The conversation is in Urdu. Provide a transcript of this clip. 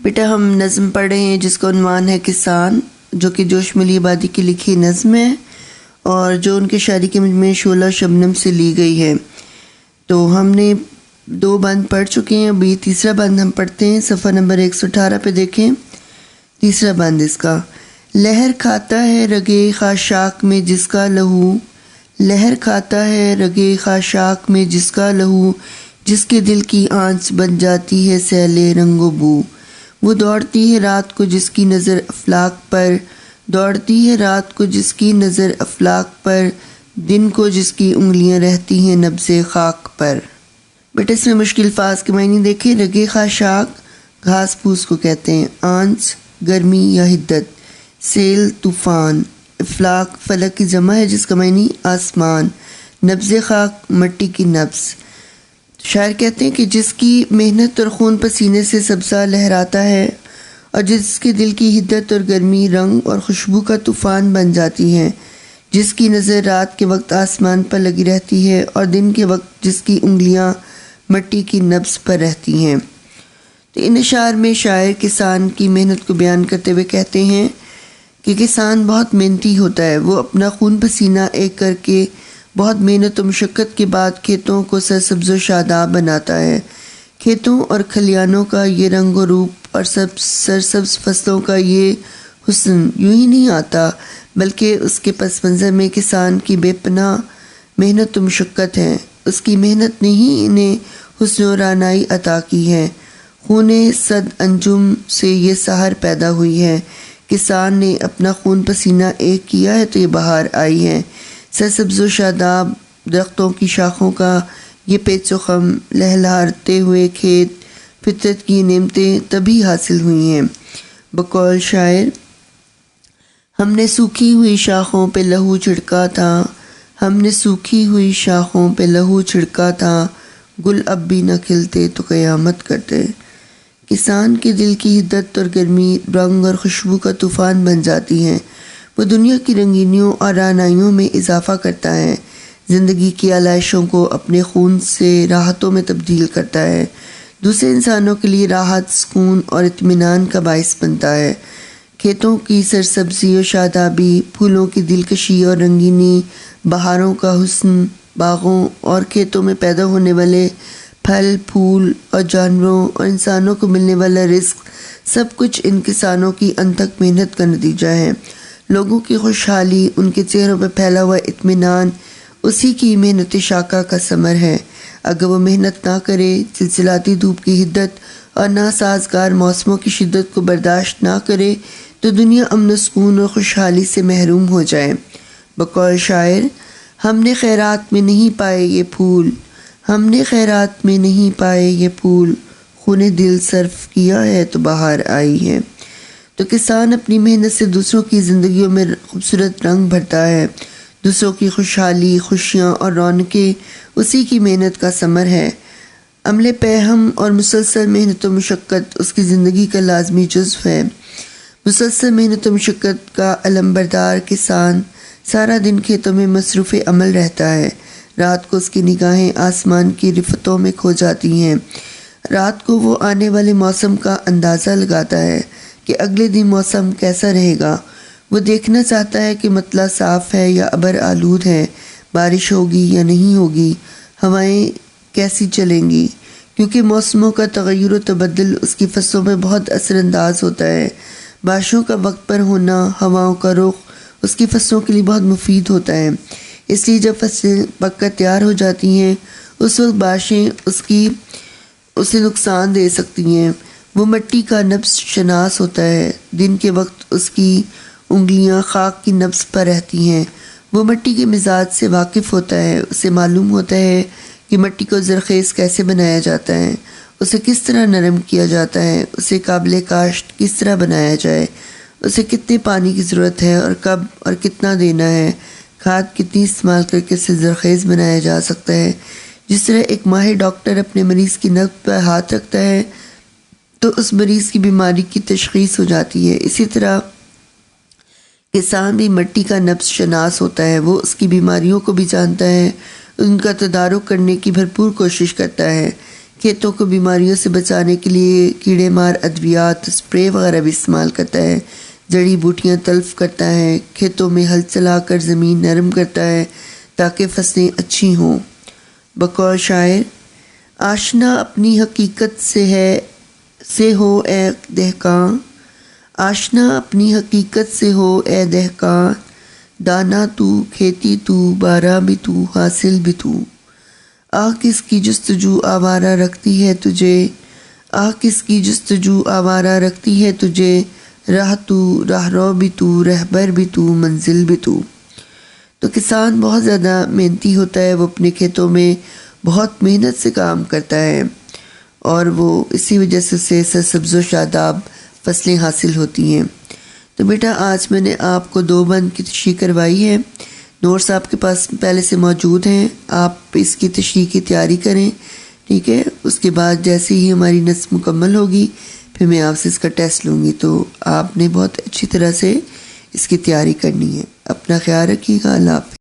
بیٹا ہم نظم پڑھ رہے ہیں جس کا عنوان ہے کسان، جو کہ جوش ملی آبادی کی لکھی نظم ہے اور جو ان کے شاعری کے مجموعے شعلہ شبنم سے لی گئی ہے۔ تو ہم نے 2 بند پڑھ چکے ہیں، ابھی تیسرا بند ہم پڑھتے ہیں۔ صفحہ نمبر 118 پہ دیکھیں تیسرا بند اس کا۔ لہر کھاتا ہے رگے خاشاک میں جس کا لہو، لہر کھاتا ہے رگے خاشاک میں جس کا لہو، جس کے دل کی آنچ بن جاتی ہے سیل رنگ و بو۔ وہ دوڑتی ہے رات کو جس کی نظر افلاک پر، دوڑتی ہے رات کو جس کی نظر افلاک پر، دن کو جس کی انگلیاں رہتی ہیں نبض خاک پر۔ بیٹا اس میں مشکل الفاظ کے معنی دیکھیں۔ رگے خاشاک گھاس پھوس کو کہتے ہیں، آنچ گرمی یا حدت، سیل طوفان، افلاک فلک کی جمع ہے جس کا معنی آسمان، نبض خاک مٹی کی نبض۔ شاعر کہتے ہیں کہ جس کی محنت اور خون پسینے سے سبزہ لہراتا ہے اور جس کے دل کی حدت اور گرمی رنگ اور خوشبو کا طوفان بن جاتی ہے، جس کی نظر رات کے وقت آسمان پر لگی رہتی ہے اور دن کے وقت جس کی انگلیاں مٹی کی نبض پر رہتی ہیں۔ تو ان اشعار میں شاعر کسان کی محنت کو بیان کرتے ہوئے کہتے ہیں کہ کسان بہت محنتی ہوتا ہے، وہ اپنا خون پسینہ ایک کر کے بہت محنت و مشقت کے بعد کھیتوں کو سرسبز و شاداب بناتا ہے۔ کھیتوں اور کھلیانوں کا یہ رنگ و روپ اور سرسبز فصلوں کا یہ حسن یوں ہی نہیں آتا، بلکہ اس کے پس منظر میں کسان کی بے پناہ محنت و مشقت ہے۔ اس کی محنت نے ہی انہیں حسن و رعنائی عطا کی ہے۔ خون صد انجم سے یہ سحر پیدا ہوئی ہے۔ کسان نے اپنا خون پسینہ ایک کیا ہے تو یہ بہار آئی ہے۔ سرسبز و شاداب درختوں کی شاخوں کا یہ پیچ و خم، لہلہاتے ہوئے کھیت، فطرت کی نعمتیں تبھی حاصل ہوئی ہیں۔ بقول شاعر، ہم نے سوکھی ہوئی شاخوں پہ لہو چھڑکا تھا، ہم نے سوکھی ہوئی شاخوں پہ لہو چھڑکا تھا، گل اب بھی نہ کھلتے تو قیامت کرتے۔ کسان کے دل کی حدت اور گرمی رنگ اور خوشبو کا طوفان بن جاتی ہیں۔ وہ دنیا کی رنگینیوں اور رعنائیوں میں اضافہ کرتا ہے، زندگی کی آلائشوں کو اپنے خون سے راحتوں میں تبدیل کرتا ہے، دوسرے انسانوں کے لیے راحت، سکون اور اطمینان کا باعث بنتا ہے۔ کھیتوں کی سرسبزی و شادابی، پھولوں کی دلکشی اور رنگینی، بہاروں کا حسن، باغوں اور کھیتوں میں پیدا ہونے والے پھل پھول اور جانوروں اور انسانوں کو ملنے والا رزق، سب کچھ ان کسانوں کی انتھک محنت کا نتیجہ ہے۔ لوگوں کی خوشحالی، ان کے چہروں پہ پھیلا ہوا اطمینان، اسی کی محنت شاقہ کا ثمر ہے۔ اگر وہ محنت نہ کرے، چلچلاتی دھوپ کی حدت اور ناسازگار موسموں کی شدت کو برداشت نہ کرے تو دنیا امن و سکون اور خوشحالی سے محروم ہو جائے۔ بقول شاعر، ہم نے خیرات میں نہیں پائے یہ پھول، ہم نے خیرات میں نہیں پائے یہ پھول، خون دل صرف کیا ہے تو بہار آئی ہے۔ تو کسان اپنی محنت سے دوسروں کی زندگیوں میں خوبصورت رنگ بھرتا ہے۔ دوسروں کی خوشحالی، خوشیاں اور رونقیں اسی کی محنت کا ثمر ہے۔ عمل پیہم اور مسلسل محنت و مشقت اس کی زندگی کا لازمی جزو ہے۔ مسلسل محنت و مشقت کا علمبردار کسان سارا دن کھیتوں میں مصروف عمل رہتا ہے۔ رات کو اس کی نگاہیں آسمان کی رفتوں میں کھو جاتی ہیں۔ رات کو وہ آنے والے موسم کا اندازہ لگاتا ہے کہ اگلے دن موسم کیسا رہے گا۔ وہ دیکھنا چاہتا ہے کہ مطلع صاف ہے یا ابر آلود ہے، بارش ہوگی یا نہیں ہوگی، ہوائیں کیسی چلیں گی، کیونکہ موسموں کا تغیر و تبدل اس کی فصلوں میں بہت اثر انداز ہوتا ہے۔ بارشوں کا وقت پر ہونا، ہواؤں کا رخ اس کی فصلوں کے لیے بہت مفید ہوتا ہے۔ اس لیے جب فصلیں پک کر تیار ہو جاتی ہیں اس وقت بارشیں اسے نقصان دے سکتی ہیں۔ وہ مٹی کا نبض شناس ہوتا ہے، دن کے وقت اس کی انگلیاں خاک کی نبض پر رہتی ہیں۔ وہ مٹی کے مزاج سے واقف ہوتا ہے، اسے معلوم ہوتا ہے کہ مٹی کو زرخیز کیسے بنایا جاتا ہے، اسے کس طرح نرم کیا جاتا ہے، اسے قابل کاشت کس طرح بنایا جائے، اسے کتنے پانی کی ضرورت ہے اور کب اور کتنا دینا ہے، کھاد کتنی استعمال کر کے اسے زرخیز بنایا جا سکتا ہے۔ جس طرح ایک ماہر ڈاکٹر اپنے مریض کی نبض پر ہاتھ رکھتا ہے تو اس مریض کی بیماری کی تشخیص ہو جاتی ہے، اسی طرح کسان بھی مٹی کا نبض شناس ہوتا ہے۔ وہ اس کی بیماریوں کو بھی جانتا ہے، ان کا تدارک کرنے کی بھرپور کوشش کرتا ہے۔ کھیتوں کو بیماریوں سے بچانے کے لیے کیڑے مار ادویات اسپرے وغیرہ بھی استعمال کرتا ہے، جڑی بوٹیاں تلف کرتا ہے، کھیتوں میں ہل چلا کر زمین نرم کرتا ہے تاکہ فصلیں اچھی ہوں۔ بقول شاعر: آشنا اپنی حقیقت سے ہو اے دہقاں، آشنا اپنی حقیقت سے ہو اے دہقاں، دانا تو کھیتی تو بارہ بھی تو حاصل بھی تو۔ آہ کس کی جستجو آوارہ رکھتی ہے تجھے، آہ کس کی جستجو آوارہ رکھتی ہے تجھے، راہ تو راہ رو بھی تو رہبر بھی تو منزل بھی تو۔ تو کسان بہت زیادہ محنتی ہوتا ہے، وہ اپنے کھیتوں میں بہت محنت سے کام کرتا ہے اور وہ اسی وجہ سے اسے سرسبز و شاداب فصلیں حاصل ہوتی ہیں۔ تو بیٹا آج میں نے آپ کو 2 بند کی تشریح کروائی ہے، نوٹس آپ کے پاس پہلے سے موجود ہیں، آپ اس کی تشریح کی تیاری کریں، ٹھیک ہے۔ اس کے بعد جیسے ہی ہماری نصف مکمل ہوگی پھر میں آپ سے اس کا ٹیسٹ لوں گی، تو آپ نے بہت اچھی طرح سے اس کی تیاری کرنی ہے۔ اپنا خیال رکھیے گا، اللہ حافظ۔